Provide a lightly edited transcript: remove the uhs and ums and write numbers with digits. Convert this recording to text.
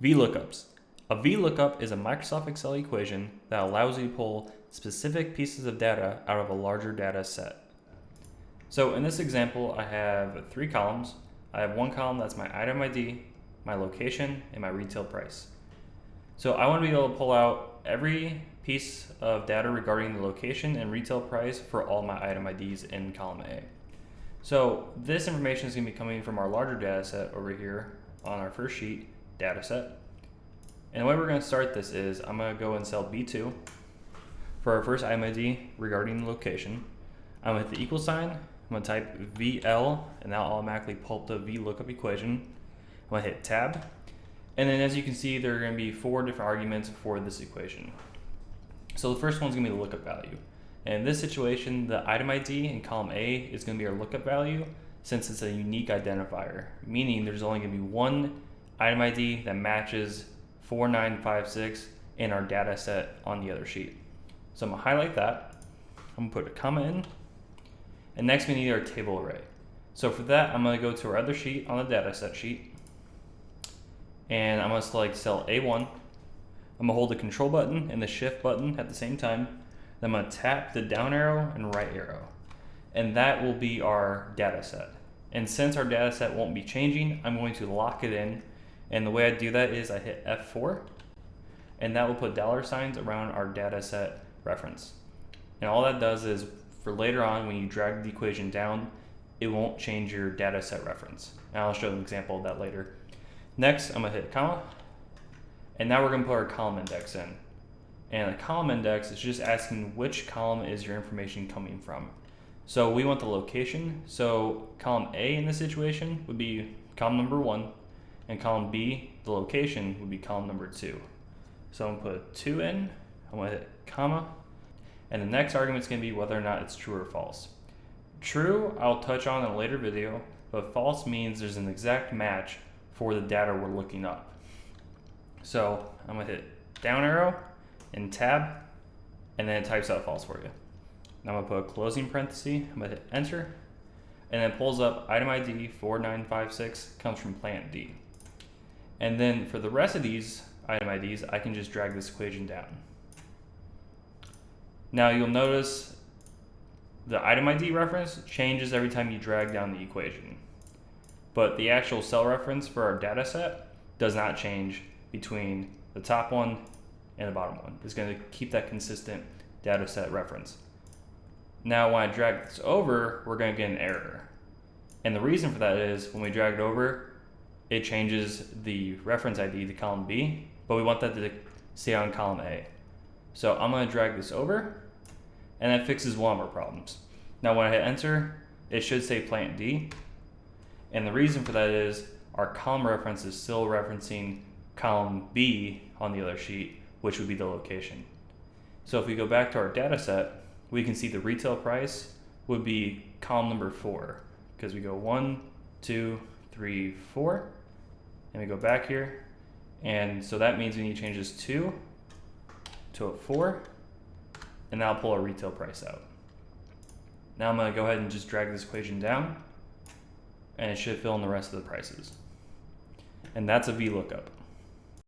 VLOOKUPs. A VLOOKUP is a Microsoft Excel equation that allows you to pull specific pieces of data out of a larger data set. So in this example, I have 3 columns. I have one column that's my item ID, my location, and my retail price. So I want to be able to pull out every piece of data regarding the location and retail price for all my item IDs in column A. So this information is going to be coming from our larger data set over here on our first sheet, data set. And the way we're going to start this is I'm going to go in cell B2 for our first item ID regarding the location. I'm going to hit the equal sign. I'm going to type VL, and that'll automatically pull up the VLOOKUP equation. I'm going to hit tab. And then as you can see, there are going to be 4 different arguments for this equation. So the first one's going to be the lookup value. And in this situation, the item ID in column A is going to be our lookup value since it's a unique identifier, meaning there's only going to be one item ID that matches 4956 in our data set on the other sheet. So I'm going to highlight that. I'm going to put a comma in. And next we need our table array. So for that, I'm going to go to our other sheet on the data set sheet. And I'm going to select cell A1. I'm going to hold the control button and the shift button at the same time. Then I'm going to tap the down arrow and right arrow. And that will be our data set. And since our data set won't be changing, I'm going to lock it in. And the way I do that is I hit F4, and that will put $ around our data set reference. And all that does is for later on, when you drag the equation down, it won't change your data set reference. And I'll show an example of that later. Next, I'm going to hit comma, and now we're going to put our column index in. And a column index is just asking which column is your information coming from. So we want the location. So column A in this situation would be column number 1, and column B, the location, would be column number 2. So I'm going to put 2 in, I'm going to hit comma, and the next argument is going to be whether or not it's true or false. True, I'll touch on in a later video, but false means there's an exact match for the data we're looking up. So I'm going to hit down arrow and tab, and then it types out false for you. Now I'm going to put a closing parenthesis, I'm going to hit enter, and then it pulls up item ID 4956 comes from plant D. And then for the rest of these item IDs, I can just drag this equation down. Now you'll notice the item ID reference changes every time you drag down the equation. But the actual cell reference for our data set does not change between the top one and the bottom one. It's going to keep that consistent data set reference. Now when I drag this over, we're going to get an error. And the reason for that is when we drag it over, it changes the reference ID to column B, but we want that to stay on column A. So I'm going to drag this over, and that fixes one of our problems. Now when I hit enter, it should say plant D, and the reason for that is our column reference is still referencing column B on the other sheet, which would be the location. So if we go back to our data set, we can see the retail price would be column number 4, because we go 1, 2, 3, 4, and we go back here, and so that means we need to change this 2 to a 4, and that'll pull our retail price out. Now I'm going to go ahead and just drag this equation down, and it should fill in the rest of the prices. And that's a VLOOKUP.